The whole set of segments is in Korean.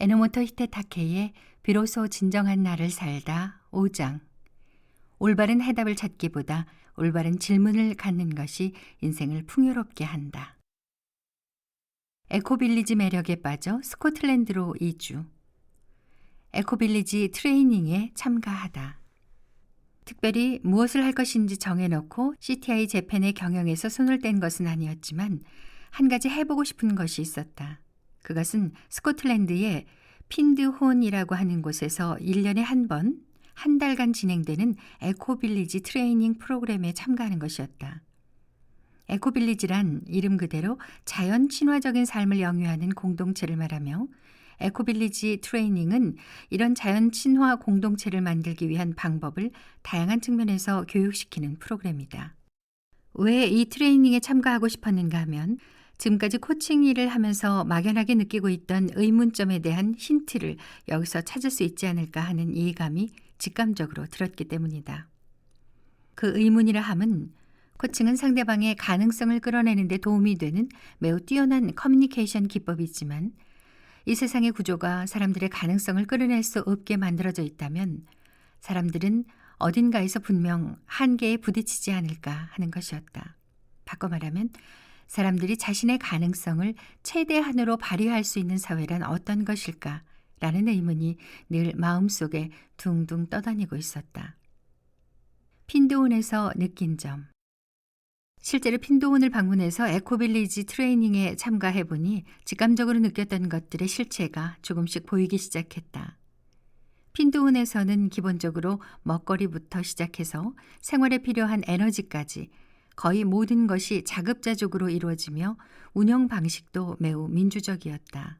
에노모토 히데타케의 비로소 진정한 나를 살다 5장. 올바른 해답을 찾기보다 올바른 질문을 갖는 것이 인생을 풍요롭게 한다. 에코빌리지 매력에 빠져 스코틀랜드로 이주. 에코빌리지 트레이닝에 참가하다. 특별히 무엇을 할 것인지 정해놓고 CTI 재팬의 경영에서 손을 뗀 것은 아니었지만 한 가지 해보고 싶은 것이 있었다. 그것은 스코틀랜드의 핀드혼이라고 하는 곳에서 1년에 한 번, 한 달간 진행되는 에코빌리지 트레이닝 프로그램에 참가하는 것이었다. 에코빌리지란 이름 그대로 자연 친화적인 삶을 영위하는 공동체를 말하며 에코빌리지 트레이닝은 이런 자연 친화 공동체를 만들기 위한 방법을 다양한 측면에서 교육시키는 프로그램이다. 왜 이 트레이닝에 참가하고 싶었는가 하면 지금까지 코칭 일을 하면서 막연하게 느끼고 있던 의문점에 대한 힌트를 여기서 찾을 수 있지 않을까 하는 이해감이 직감적으로 들었기 때문이다. 그 의문이라 함은 코칭은 상대방의 가능성을 끌어내는 데 도움이 되는 매우 뛰어난 커뮤니케이션 기법이지만 이 세상의 구조가 사람들의 가능성을 끌어낼 수 없게 만들어져 있다면 사람들은 어딘가에서 분명 한계에 부딪히지 않을까 하는 것이었다. 바꿔 말하면 사람들이 자신의 가능성을 최대한으로 발휘할 수 있는 사회란 어떤 것일까? 라는 의문이 늘 마음속에 둥둥 떠다니고 있었다. 핀드혼에서 느낀 점. 실제로 핀드혼을 방문해서 에코빌리지 트레이닝에 참가해보니 직감적으로 느꼈던 것들의 실체가 조금씩 보이기 시작했다. 핀드혼에서는 기본적으로 먹거리부터 시작해서 생활에 필요한 에너지까지 거의 모든 것이 자급자족으로 이루어지며 운영 방식도 매우 민주적이었다.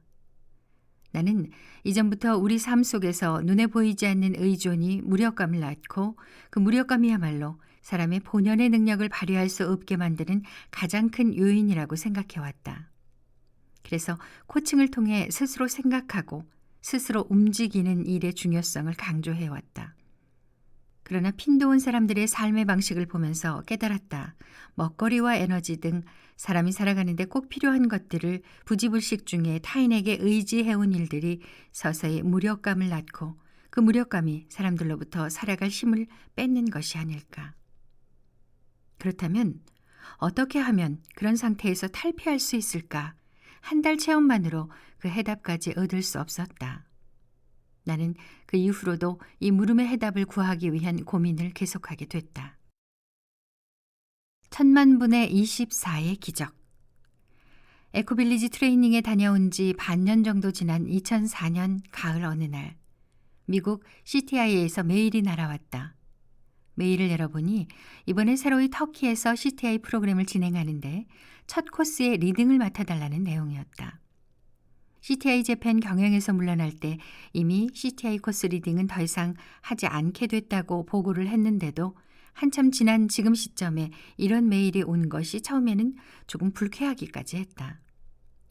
나는 이전부터 우리 삶 속에서 눈에 보이지 않는 의존이 무력감을 낳고 그 무력감이야말로 사람의 본연의 능력을 발휘할 수 없게 만드는 가장 큰 요인이라고 생각해왔다. 그래서 코칭을 통해 스스로 생각하고 스스로 움직이는 일의 중요성을 강조해왔다. 그러나 핀드온 사람들의 삶의 방식을 보면서 깨달았다. 먹거리와 에너지 등 사람이 살아가는데 꼭 필요한 것들을 부지불식 중에 타인에게 의지해온 일들이 서서히 무력감을 낳고 그 무력감이 사람들로부터 살아갈 힘을 뺏는 것이 아닐까. 그렇다면 어떻게 하면 그런 상태에서 탈피할 수 있을까? 한 달 체험만으로 그 해답까지 얻을 수 없었다. 나는 그 이후로도 이 물음의 해답을 구하기 위한 고민을 계속하게 됐다. 10,000분의 24의 기적. 에코빌리지 트레이닝에 다녀온 지 반년 정도 지난 2004년 가을 어느 날, 미국 CTI에서 메일이 날아왔다. 메일을 열어보니 이번에 새로이 터키에서 CTI 프로그램을 진행하는데 첫 코스의 리딩을 맡아달라는 내용이었다. CTI 재팬 경영에서 물러날 때 이미 CTI 코스 리딩은 더 이상 하지 않게 됐다고 보고를 했는데도 한참 지난 지금 시점에 이런 메일이 온 것이 처음에는 조금 불쾌하기까지 했다.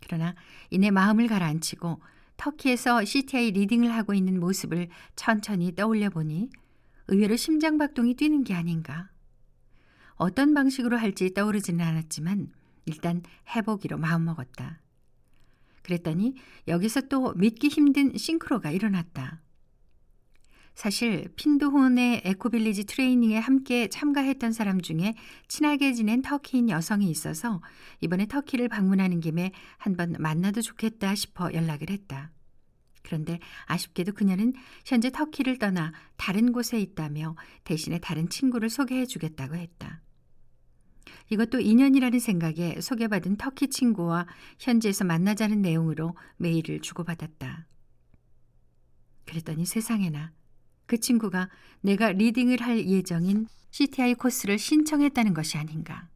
그러나 이내 마음을 가라앉히고 터키에서 CTI 리딩을 하고 있는 모습을 천천히 떠올려 보니 의외로 심장박동이 뛰는 게 아닌가. 어떤 방식으로 할지 떠오르지는 않았지만 일단 해보기로 마음먹었다. 그랬더니 여기서 또 믿기 힘든 싱크로가 일어났다. 사실 핀드혼의 에코빌리지 트레이닝에 함께 참가했던 사람 중에 친하게 지낸 터키인 여성이 있어서 이번에 터키를 방문하는 김에 한번 만나도 좋겠다 싶어 연락을 했다. 그런데 아쉽게도 그녀는 현재 터키를 떠나 다른 곳에 있다며 대신에 다른 친구를 소개해 주겠다고 했다. 이것도 인연이라는 생각에 소개받은 터키 친구와 현지에서 만나자는 내용으로 메일을 주고받았다. 그랬더니 세상에나 그 친구가 내가 리딩을 할 예정인 CTI 코스를 신청했다는 것이 아닌가.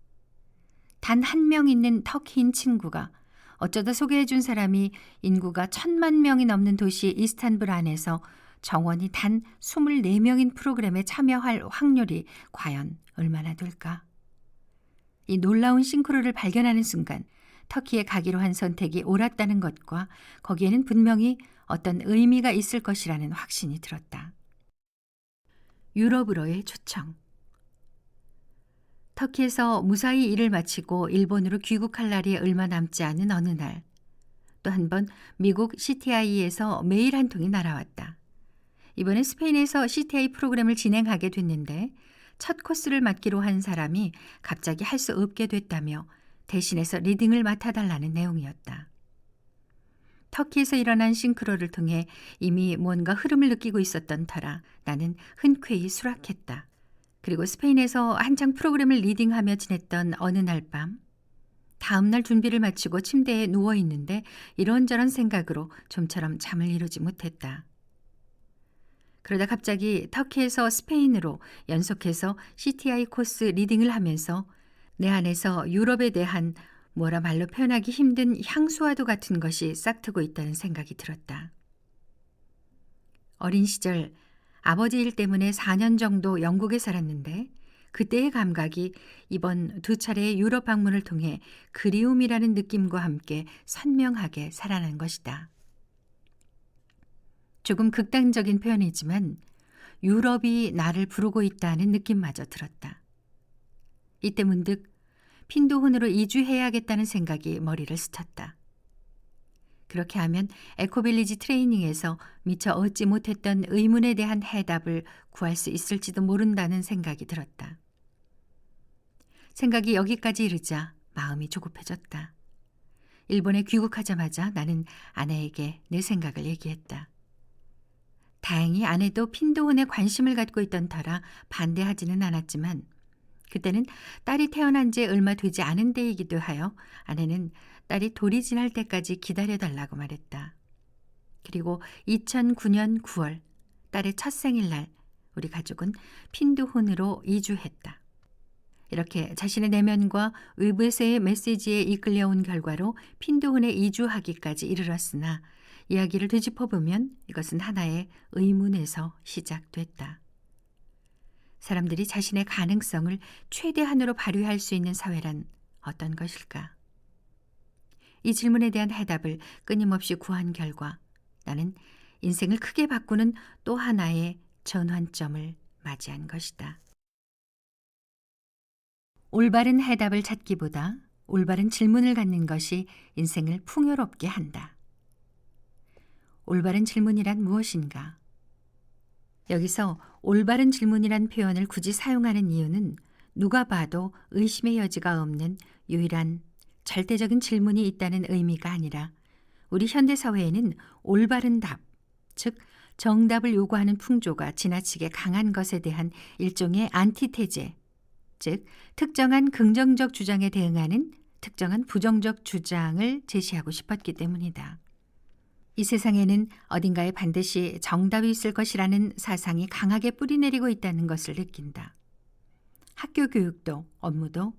단 한 명 있는 터키인 친구가 어쩌다 소개해 준 사람이 인구가 1,000만 명이 넘는 도시 이스탄불 안에서 정원이 단 24명인 프로그램에 참여할 확률이 과연 얼마나 될까? 이 놀라운 싱크로를 발견하는 순간 터키에 가기로 한 선택이 옳았다는 것과 거기에는 분명히 어떤 의미가 있을 것이라는 확신이 들었다. 유럽으로의 초청. 터키에서 무사히 일을 마치고 일본으로 귀국할 날이 얼마 남지 않은 어느 날, 또 한 번 미국 CTI에서 메일 한 통이 날아왔다. 이번엔 스페인에서 CTI 프로그램을 진행하게 됐는데 첫 코스를 맡기로 한 사람이 갑자기 할 수 없게 됐다며 대신해서 리딩을 맡아달라는 내용이었다. 터키에서 일어난 싱크로를 통해 이미 뭔가 흐름을 느끼고 있었던 터라 나는 흔쾌히 수락했다. 그리고 스페인에서 한창 프로그램을 리딩하며 지냈던 어느 날 밤, 다음 날 준비를 마치고 침대에 누워 있는데 이런저런 생각으로 좀처럼 잠을 이루지 못했다. 그러다 갑자기 터키에서 스페인으로 연속해서 CTI 코스 리딩을 하면서 내 안에서 유럽에 대한 뭐라 말로 표현하기 힘든 향수와도 같은 것이 싹트고 있다는 생각이 들었다. 어린 시절 아버지 일 때문에 4년 정도 영국에 살았는데 그때의 감각이 이번 2차례의 유럽 방문을 통해 그리움이라는 느낌과 함께 선명하게 살아난 것이다. 조금 극단적인 표현이지만 유럽이 나를 부르고 있다는 느낌마저 들었다. 이때 문득 핀도훈으로 이주해야겠다는 생각이 머리를 스쳤다. 그렇게 하면 에코빌리지 트레이닝에서 미처 얻지 못했던 의문에 대한 해답을 구할 수 있을지도 모른다는 생각이 들었다. 생각이 여기까지 이르자 마음이 조급해졌다. 일본에 귀국하자마자 나는 아내에게 내 생각을 얘기했다. 다행히 아내도 핀도훈에 관심을 갖고 있던 터라 반대하지는 않았지만 그때는 딸이 태어난 지 얼마 되지 않은 때이기도 하여 아내는 딸이 돌이 지날 때까지 기다려달라고 말했다. 그리고 2009년 9월 딸의 첫 생일날 우리 가족은 핀도훈으로 이주했다. 이렇게 자신의 내면과 외부에서의 메시지에 이끌려온 결과로 핀도훈에 이주하기까지 이르렀으나 이야기를 되짚어보면 이것은 하나의 의문에서 시작됐다. 사람들이 자신의 가능성을 최대한으로 발휘할 수 있는 사회란 어떤 것일까? 이 질문에 대한 해답을 끊임없이 구한 결과 나는 인생을 크게 바꾸는 또 하나의 전환점을 맞이한 것이다. 올바른 해답을 찾기보다 올바른 질문을 갖는 것이 인생을 풍요롭게 한다. 올바른 질문이란 무엇인가? 여기서 올바른 질문이란 표현을 굳이 사용하는 이유는 누가 봐도 의심의 여지가 없는 유일한 절대적인 질문이 있다는 의미가 아니라 우리 현대사회에는 올바른 답, 즉 정답을 요구하는 풍조가 지나치게 강한 것에 대한 일종의 안티테제, 즉 특정한 긍정적 주장에 대응하는 특정한 부정적 주장을 제시하고 싶었기 때문이다. 이 세상에는 어딘가에 반드시 정답이 있을 것이라는 사상이 강하게 뿌리내리고 있다는 것을 느낀다. 학교 교육도 업무도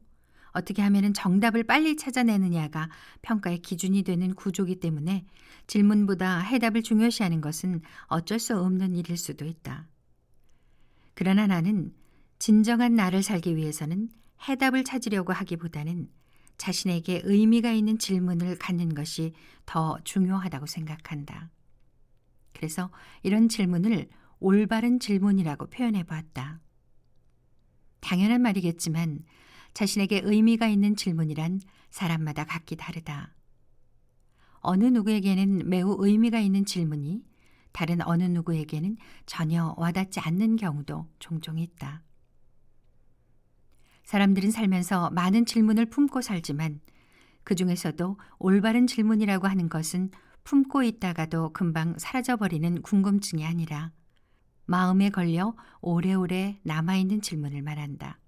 어떻게 하면 정답을 빨리 찾아내느냐가 평가의 기준이 되는 구조이기 때문에 질문보다 해답을 중요시하는 것은 어쩔 수 없는 일일 수도 있다. 그러나 나는 진정한 나를 살기 위해서는 해답을 찾으려고 하기보다는 자신에게 의미가 있는 질문을 갖는 것이 더 중요하다고 생각한다. 그래서 이런 질문을 올바른 질문이라고 표현해 보았다. 당연한 말이겠지만 자신에게 의미가 있는 질문이란 사람마다 각기 다르다. 어느 누구에게는 매우 의미가 있는 질문이 다른 어느 누구에게는 전혀 와닿지 않는 경우도 종종 있다. 사람들은 살면서 많은 질문을 품고 살지만 그 중에서도 올바른 질문이라고 하는 것은 품고 있다가도 금방 사라져버리는 궁금증이 아니라 마음에 걸려 오래오래 남아있는 질문을 말한다.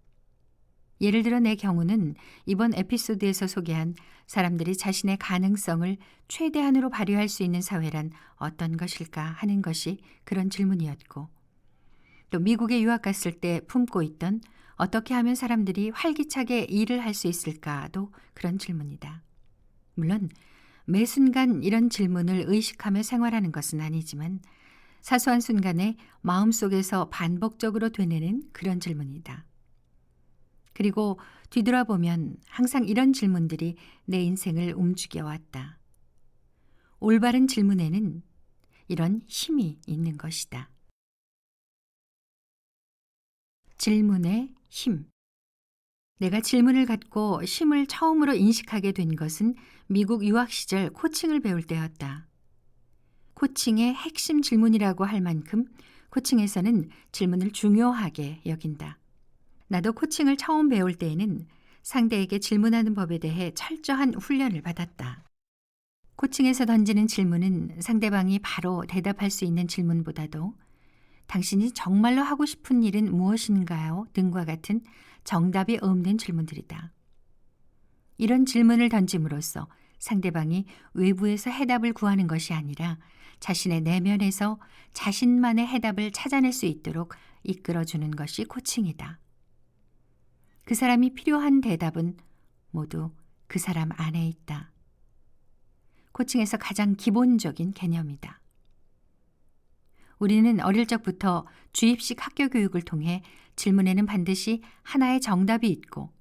예를 들어 내 경우는 이번 에피소드에서 소개한 사람들이 자신의 가능성을 최대한으로 발휘할 수 있는 사회란 어떤 것일까 하는 것이 그런 질문이었고, 또 미국에 유학 갔을 때 품고 있던 어떻게 하면 사람들이 활기차게 일을 할 수 있을까도 그런 질문이다. 물론 매 순간 이런 질문을 의식하며 생활하는 것은 아니지만 사소한 순간에 마음속에서 반복적으로 되뇌는 그런 질문이다. 그리고 뒤돌아보면 항상 이런 질문들이 내 인생을 움직여왔다. 올바른 질문에는 이런 힘이 있는 것이다. 질문의 힘. 내가 질문을 갖고 심을 처음으로 인식하게 된 것은 미국 유학 시절 코칭을 배울 때였다. 코칭의 핵심 질문이라고 할 만큼 코칭에서는 질문을 중요하게 여긴다. 나도 코칭을 처음 배울 때에는 상대에게 질문하는 법에 대해 철저한 훈련을 받았다. 코칭에서 던지는 질문은 상대방이 바로 대답할 수 있는 질문보다도 당신이 정말로 하고 싶은 일은 무엇인가요? 등과 같은 정답이 없는 질문들이다. 이런 질문을 던짐으로써 상대방이 외부에서 해답을 구하는 것이 아니라 자신의 내면에서 자신만의 해답을 찾아낼 수 있도록 이끌어주는 것이 코칭이다. 그 사람이 필요한 대답은 모두 그 사람 안에 있다. 코칭에서 가장 기본적인 개념이다. 우리는 어릴 적부터 주입식 학교 교육을 통해 질문에는 반드시 하나의 정답이 있고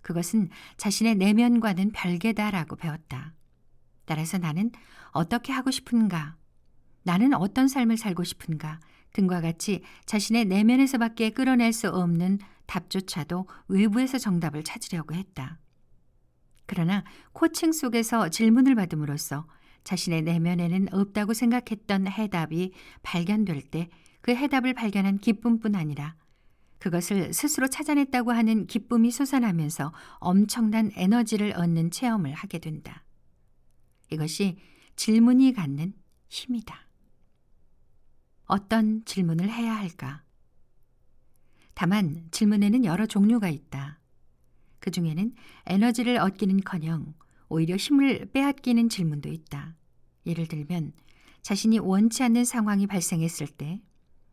그것은 자신의 내면과는 별개다라고 배웠다. 따라서 나는 어떻게 하고 싶은가, 나는 어떤 삶을 살고 싶은가 등과 같이 자신의 내면에서밖에 끌어낼 수 없는 답조차도 외부에서 정답을 찾으려고 했다. 그러나 코칭 속에서 질문을 받음으로써 자신의 내면에는 없다고 생각했던 해답이 발견될 때 그 해답을 발견한 기쁨뿐 아니라 그것을 스스로 찾아냈다고 하는 기쁨이 솟아나면서 엄청난 에너지를 얻는 체험을 하게 된다. 이것이 질문이 갖는 힘이다. 어떤 질문을 해야 할까? 다만 질문에는 여러 종류가 있다. 그 중에는 에너지를 얻기는커녕 오히려 힘을 빼앗기는 질문도 있다. 예를 들면 자신이 원치 않는 상황이 발생했을 때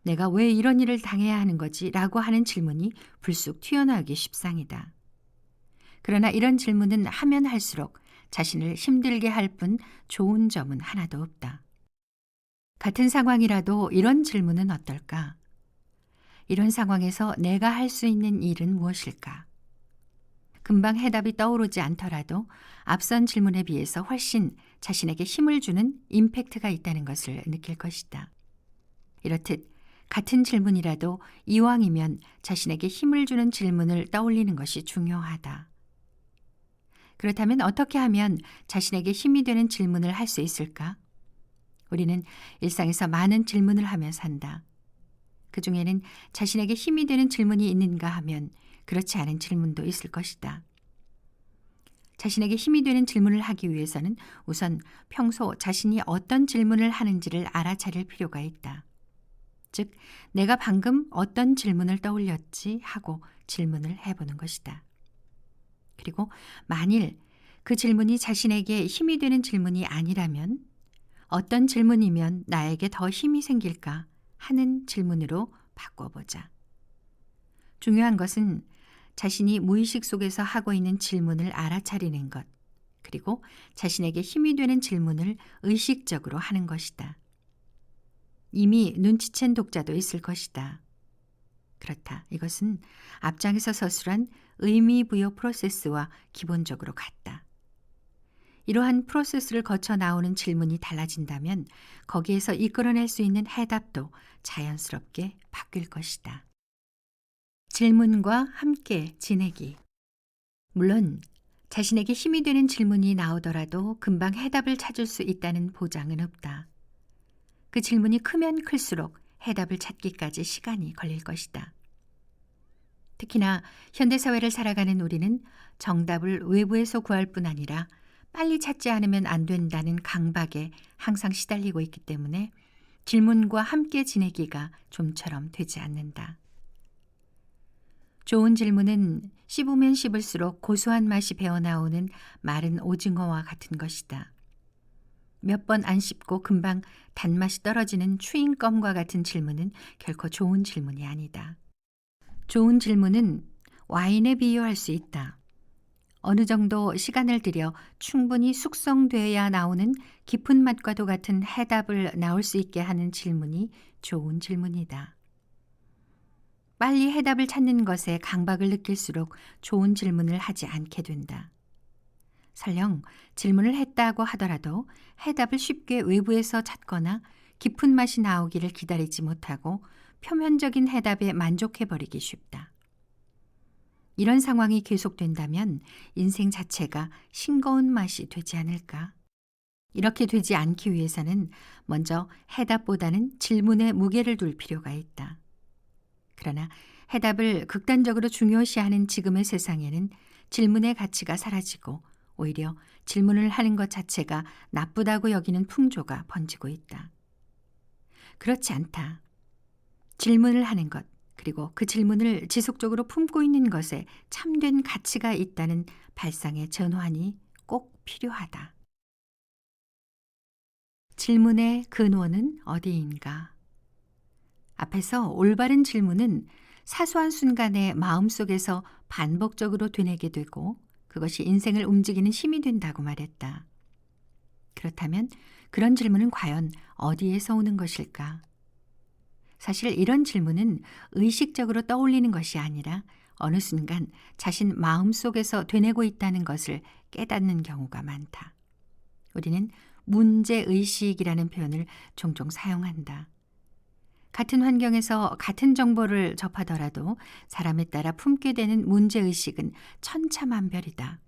내가 왜 이런 일을 당해야 하는 거지? 라고 하는 질문이 불쑥 튀어나오기 십상이다. 그러나 이런 질문은 하면 할수록 자신을 힘들게 할 뿐 좋은 점은 하나도 없다. 같은 상황이라도 이런 질문은 어떨까? 이런 상황에서 내가 할 수 있는 일은 무엇일까? 금방 해답이 떠오르지 않더라도 앞선 질문에 비해서 훨씬 자신에게 힘을 주는 임팩트가 있다는 것을 느낄 것이다. 이렇듯 같은 질문이라도 이왕이면 자신에게 힘을 주는 질문을 떠올리는 것이 중요하다. 그렇다면 어떻게 하면 자신에게 힘이 되는 질문을 할 수 있을까? 우리는 일상에서 많은 질문을 하며 산다. 그 중에는 자신에게 힘이 되는 질문이 있는가 하면 그렇지 않은 질문도 있을 것이다. 자신에게 힘이 되는 질문을 하기 위해서는 우선 평소 자신이 어떤 질문을 하는지를 알아차릴 필요가 있다. 즉, 내가 방금 어떤 질문을 떠올렸지 하고 질문을 해보는 것이다. 그리고 만일 그 질문이 자신에게 힘이 되는 질문이 아니라면 어떤 질문이면 나에게 더 힘이 생길까 하는 질문으로 바꿔보자. 중요한 것은 자신이 무의식 속에서 하고 있는 질문을 알아차리는 것, 그리고 자신에게 힘이 되는 질문을 의식적으로 하는 것이다. 이미 눈치챈 독자도 있을 것이다. 그렇다. 이것은 앞장에서 서술한 의미부여 프로세스와 기본적으로 같다. 이러한 프로세스를 거쳐 나오는 질문이 달라진다면 거기에서 이끌어낼 수 있는 해답도 자연스럽게 바뀔 것이다. 질문과 함께 지내기. 물론 자신에게 힘이 되는 질문이 나오더라도 금방 해답을 찾을 수 있다는 보장은 없다. 그 질문이 크면 클수록 해답을 찾기까지 시간이 걸릴 것이다. 특히나 현대사회를 살아가는 우리는 정답을 외부에서 구할 뿐 아니라 빨리 찾지 않으면 안 된다는 강박에 항상 시달리고 있기 때문에 질문과 함께 지내기가 좀처럼 되지 않는다. 좋은 질문은 씹으면 씹을수록 고소한 맛이 배어나오는 마른 오징어와 같은 것이다. 몇 번 안 씹고 금방 단맛이 떨어지는 추잉껌과 같은 질문은 결코 좋은 질문이 아니다. 좋은 질문은 와인에 비유할 수 있다. 어느 정도 시간을 들여 충분히 숙성돼야 나오는 깊은 맛과도 같은 해답을 나올 수 있게 하는 질문이 좋은 질문이다. 빨리 해답을 찾는 것에 강박을 느낄수록 좋은 질문을 하지 않게 된다. 설령 질문을 했다고 하더라도 해답을 쉽게 외부에서 찾거나 깊은 맛이 나오기를 기다리지 못하고 표면적인 해답에 만족해버리기 쉽다. 이런 상황이 계속된다면 인생 자체가 싱거운 맛이 되지 않을까? 이렇게 되지 않기 위해서는 먼저 해답보다는 질문에 무게를 둘 필요가 있다. 그러나 해답을 극단적으로 중요시하는 지금의 세상에는 질문의 가치가 사라지고 오히려 질문을 하는 것 자체가 나쁘다고 여기는 풍조가 번지고 있다. 그렇지 않다. 질문을 하는 것, 그리고 그 질문을 지속적으로 품고 있는 것에 참된 가치가 있다는 발상의 전환이 꼭 필요하다. 질문의 근원은 어디인가? 앞에서 올바른 질문은 사소한 순간에 마음속에서 반복적으로 되뇌게 되고 그것이 인생을 움직이는 힘이 된다고 말했다. 그렇다면 그런 질문은 과연 어디에서 오는 것일까? 사실 이런 질문은 의식적으로 떠올리는 것이 아니라 어느 순간 자신 마음속에서 되뇌고 있다는 것을 깨닫는 경우가 많다. 우리는 문제의식이라는 표현을 종종 사용한다. 같은 환경에서 같은 정보를 접하더라도 사람에 따라 품게 되는 문제의식은 천차만별이다.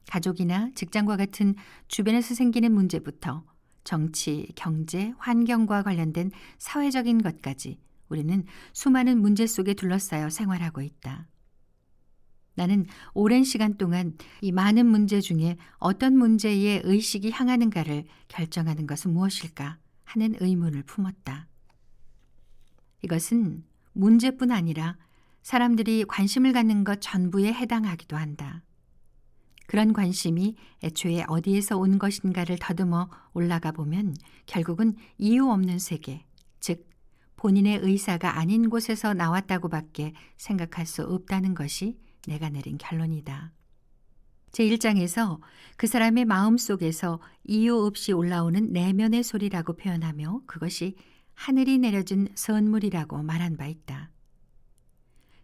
가족이나 직장과 같은 주변에서 생기는 문제부터 정치, 경제, 환경과 관련된 사회적인 것까지 우리는 수많은 문제 속에 둘러싸여 생활하고 있다. 나는 오랜 시간 동안 이 많은 문제 중에 어떤 문제에 의식이 향하는가를 결정하는 것은 무엇일까 하는 의문을 품었다. 이것은 문제뿐 아니라 사람들이 관심을 갖는 것 전부에 해당하기도 한다. 그런 관심이 애초에 어디에서 온 것인가를 더듬어 올라가 보면 결국은 이유 없는 세계, 즉 본인의 의사가 아닌 곳에서 나왔다고밖에 생각할 수 없다는 것이 내가 내린 결론이다. 제1장에서 그 사람의 마음 속에서 이유 없이 올라오는 내면의 소리라고 표현하며 그것이 하늘이 내려준 선물이라고 말한 바 있다.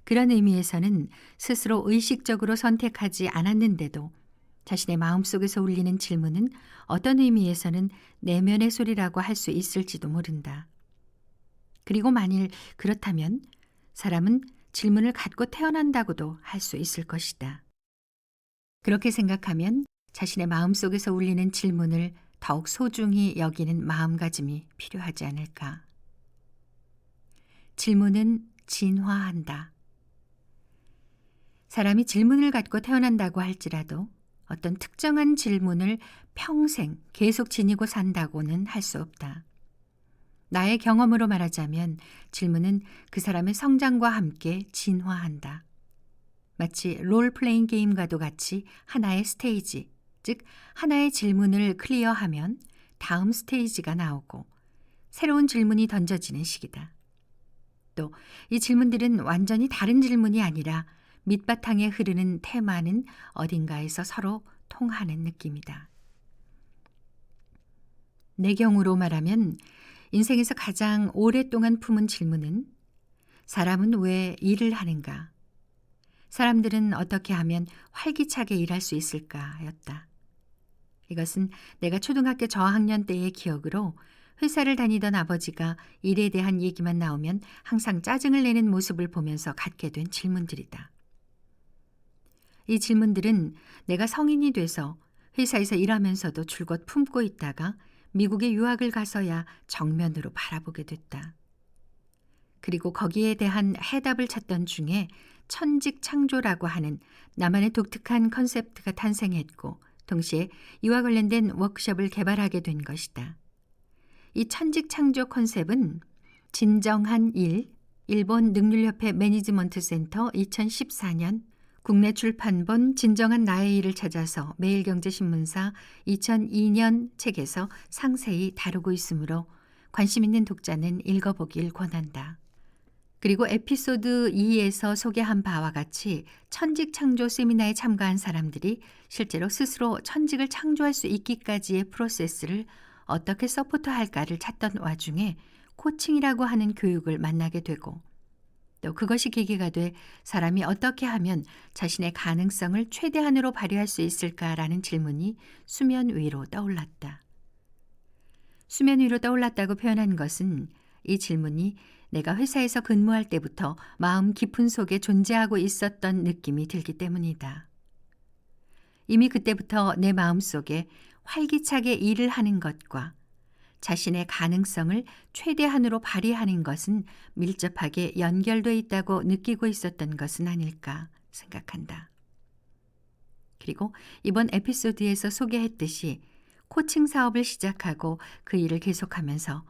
그런 의미에서는 스스로 의식적으로 선택하지 않았는데도 자신의 마음속에서 울리는 질문은 어떤 의미에서는 내면의 소리라고 할 수 있을지도 모른다. 그리고 만일 그렇다면 사람은 질문을 갖고 태어난다고도 할 수 있을 것이다. 그렇게 생각하면 자신의 마음속에서 울리는 질문을 더욱 소중히 여기는 마음가짐이 필요하지 않을까. 질문은 진화한다. 사람이 질문을 갖고 태어난다고 할지라도 어떤 특정한 질문을 평생 계속 지니고 산다고는 할 수 없다. 나의 경험으로 말하자면 질문은 그 사람의 성장과 함께 진화한다. 마치 롤플레잉 게임과도 같이 하나의 스테이지, 즉 하나의 질문을 클리어하면 다음 스테이지가 나오고 새로운 질문이 던져지는 시기다. 또 이 질문들은 완전히 다른 질문이 아니라 밑바탕에 흐르는 테마는 어딘가에서 서로 통하는 느낌이다. 내 경우로 말하면 인생에서 가장 오랫동안 품은 질문은 사람은 왜 일을 하는가? 사람들은 어떻게 하면 활기차게 일할 수 있을까?였다. 이것은 내가 초등학교 저학년 때의 기억으로 회사를 다니던 아버지가 일에 대한 얘기만 나오면 항상 짜증을 내는 모습을 보면서 갖게 된 질문들이다. 이 질문들은 내가 성인이 돼서 회사에서 일하면서도 줄곧 품고 있다가 미국에 유학을 가서야 정면으로 바라보게 됐다. 그리고 거기에 대한 해답을 찾던 중에 천직창조라고 하는 나만의 독특한 컨셉트가 탄생했고 동시에 이와 관련된 워크숍을 개발하게 된 것이다. 이 천직창조 컨셉은 진정한 일, 일본 능률협회 매니지먼트 센터 2014년 국내 출판본 진정한 나의 일을 찾아서 매일경제신문사 2002년 책에서 상세히 다루고 있으므로 관심 있는 독자는 읽어보길 권한다. 그리고 에피소드 2에서 소개한 바와 같이 천직 창조 세미나에 참가한 사람들이 실제로 스스로 천직을 창조할 수 있기까지의 프로세스를 어떻게 서포트할까를 찾던 와중에 코칭이라고 하는 교육을 만나게 되고 또 그것이 계기가 돼 사람이 어떻게 하면 자신의 가능성을 최대한으로 발휘할 수 있을까라는 질문이 수면 위로 떠올랐다. 수면 위로 떠올랐다고 표현한 것은 이 질문이 내가 회사에서 근무할 때부터 마음 깊은 속에 존재하고 있었던 느낌이 들기 때문이다. 이미 그때부터 내 마음속에 활기차게 일을 하는 것과 자신의 가능성을 최대한으로 발휘하는 것은 밀접하게 연결돼 있다고 느끼고 있었던 것은 아닐까 생각한다. 그리고 이번 에피소드에서 소개했듯이 코칭 사업을 시작하고 그 일을 계속하면서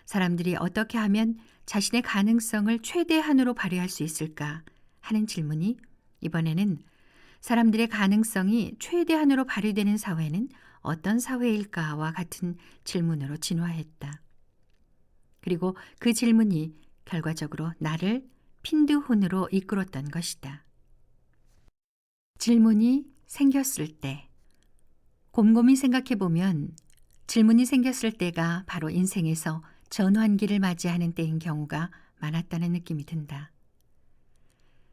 사람들이 어떻게 하면 자신의 가능성을 최대한으로 발휘할 수 있을까 하는 질문이 이번에는 사람들의 가능성이 최대한으로 발휘되는 사회는 어떤 사회일까와 같은 질문으로 진화했다. 그리고 그 질문이 결과적으로 나를 핀드혼으로 이끌었던 것이다. 질문이 생겼을 때, 곰곰이 생각해보면 질문이 생겼을 때가 바로 인생에서 전환기를 맞이하는 때인 경우가 많았다는 느낌이 든다.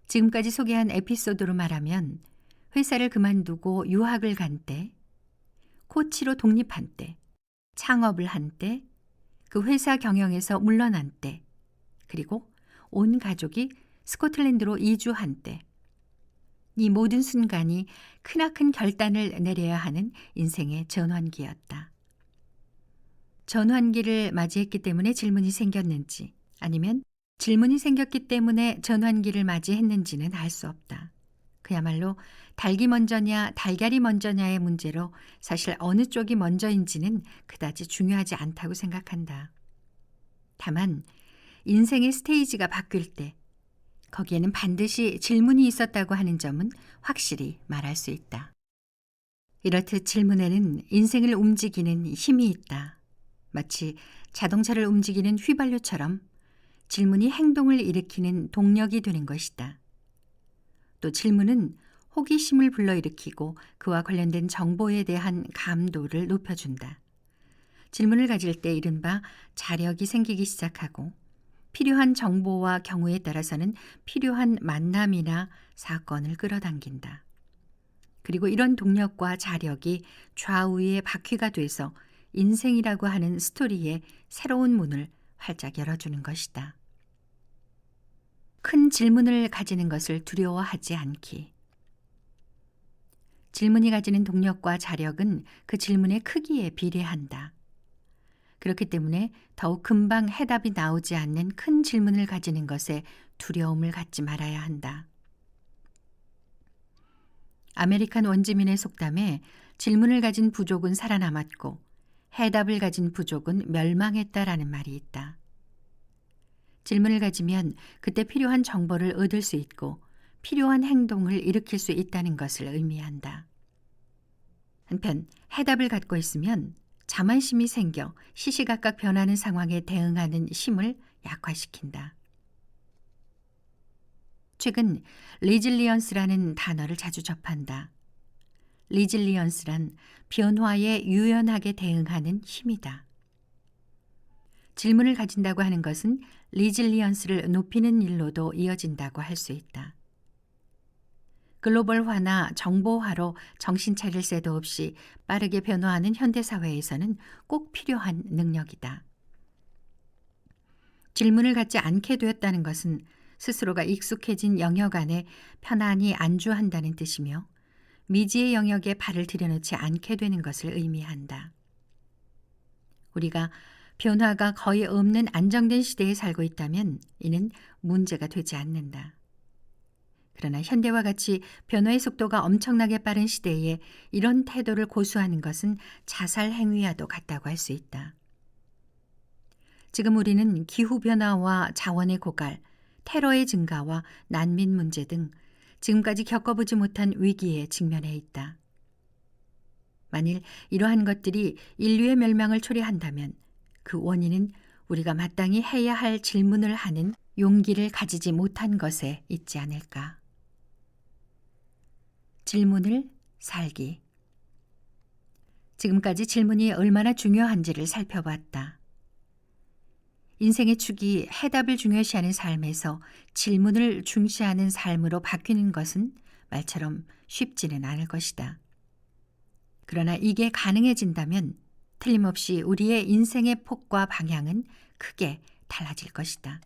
지금까지 소개한 에피소드로 말하면 회사를 그만두고 유학을 간 때, 코치로 독립한 때, 창업을 한 때, 그 회사 경영에서 물러난 때, 그리고 온 가족이 스코틀랜드로 이주한 때, 이 모든 순간이 크나큰 결단을 내려야 하는 인생의 전환기였다. 전환기를 맞이했기 때문에 질문이 생겼는지 아니면 질문이 생겼기 때문에 전환기를 맞이했는지는 알 수 없다. 그야말로 닭이 먼저냐 달걀이 먼저냐의 문제로 사실 어느 쪽이 먼저인지는 그다지 중요하지 않다고 생각한다. 다만 인생의 스테이지가 바뀔 때 거기에는 반드시 질문이 있었다고 하는 점은 확실히 말할 수 있다. 이렇듯 질문에는 인생을 움직이는 힘이 있다. 마치 자동차를 움직이는 휘발유처럼 질문이 행동을 일으키는 동력이 되는 것이다. 또 질문은 호기심을 불러일으키고 그와 관련된 정보에 대한 감도를 높여준다. 질문을 가질 때 이른바 자력이 생기기 시작하고 필요한 정보와 경우에 따라서는 필요한 만남이나 사건을 끌어당긴다. 그리고 이런 동력과 자력이 좌우의 바퀴가 돼서 인생이라고 하는 스토리의 새로운 문을 활짝 열어주는 것이다. 큰 질문을 가지는 것을 두려워하지 않기. 질문이 가지는 동력과 자력은 그 질문의 크기에 비례한다. 그렇기 때문에 더욱 금방 해답이 나오지 않는 큰 질문을 가지는 것에 두려움을 갖지 말아야 한다. 아메리칸 원주민의 속담에 질문을 가진 부족은 살아남았고 해답을 가진 부족은 멸망했다라는 말이 있다. 질문을 가지면 그때 필요한 정보를 얻을 수 있고 필요한 행동을 일으킬 수 있다는 것을 의미한다. 한편 해답을 갖고 있으면 자만심이 생겨 시시각각 변하는 상황에 대응하는 힘을 약화시킨다. 최근 리질리언스라는 단어를 자주 접한다. 리질리언스란 변화에 유연하게 대응하는 힘이다. 질문을 가진다고 하는 것은 리질리언스를 높이는 일로도 이어진다고 할 수 있다. 글로벌화나 정보화로 정신 차릴 새도 없이 빠르게 변화하는 현대사회에서는 꼭 필요한 능력이다. 질문을 갖지 않게 되었다는 것은 스스로가 익숙해진 영역 안에 편안히 안주한다는 뜻이며 미지의 영역에 발을 들여놓지 않게 되는 것을 의미한다. 우리가 변화가 거의 없는 안정된 시대에 살고 있다면 이는 문제가 되지 않는다. 그러나 현대와 같이 변화의 속도가 엄청나게 빠른 시대에 이런 태도를 고수하는 것은 자살 행위와도 같다고 할 수 있다. 지금 우리는 기후변화와 자원의 고갈, 테러의 증가와 난민 문제 등 지금까지 겪어보지 못한 위기에 직면해 있다. 만일 이러한 것들이 인류의 멸망을 초래한다면 그 원인은 우리가 마땅히 해야 할 질문을 하는 용기를 가지지 못한 것에 있지 않을까. 질문을 살기. 지금까지 질문이 얼마나 중요한지를 살펴봤다. 인생의 축이 해답을 중요시하는 삶에서 질문을 중시하는 삶으로 바뀌는 것은 말처럼 쉽지는 않을 것이다. 그러나 이게 가능해진다면 틀림없이 우리의 인생의 폭과 방향은 크게 달라질 것이다.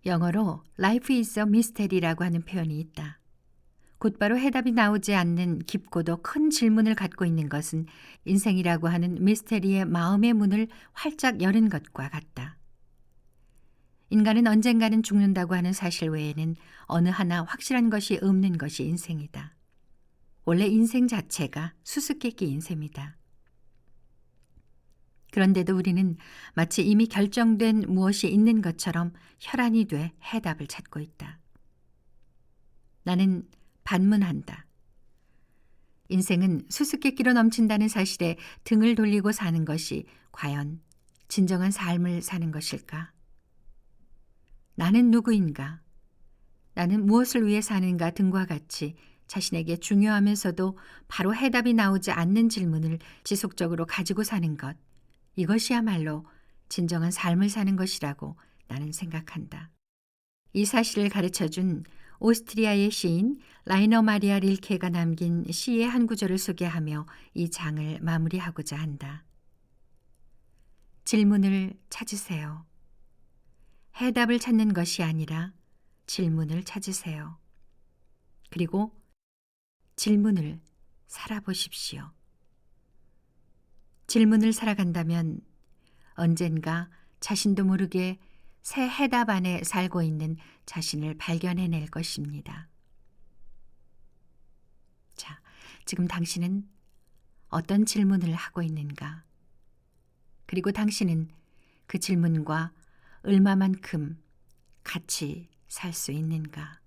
영어로 Life is a mystery라고 하는 표현이 있다. 곧바로 해답이 나오지 않는 깊고도 큰 질문을 갖고 있는 것은 인생이라고 하는 미스테리의 마음의 문을 활짝 열은 것과 같다. 인간은 언젠가는 죽는다고 하는 사실 외에는 어느 하나 확실한 것이 없는 것이 인생이다. 원래 인생 자체가 수수께끼인 셈이다. 그런데도 우리는 마치 이미 결정된 무엇이 있는 것처럼 혈안이 돼 해답을 찾고 있다. 나는 반문한다. 인생은 수수께끼로 넘친다는 사실에 등을 돌리고 사는 것이 과연 진정한 삶을 사는 것일까? 나는 누구인가? 나는 무엇을 위해 사는가 등과 같이 자신에게 중요하면서도 바로 해답이 나오지 않는 질문을 지속적으로 가지고 사는 것. 이것이야말로 진정한 삶을 사는 것이라고 나는 생각한다. 이 사실을 가르쳐준 오스트리아의 시인 라이너 마리아 릴케가 남긴 시의 한 구절을 소개하며 이 장을 마무리하고자 한다. 질문을 찾으세요. 해답을 찾는 것이 아니라 질문을 찾으세요. 그리고 질문을 살아보십시오. 질문을 살아간다면 언젠가 자신도 모르게 새 해답 안에 살고 있는 자신을 발견해낼 것입니다. 자, 지금 당신은 어떤 질문을 하고 있는가? 그리고 당신은 그 질문과 얼마만큼 같이 살 수 있는가?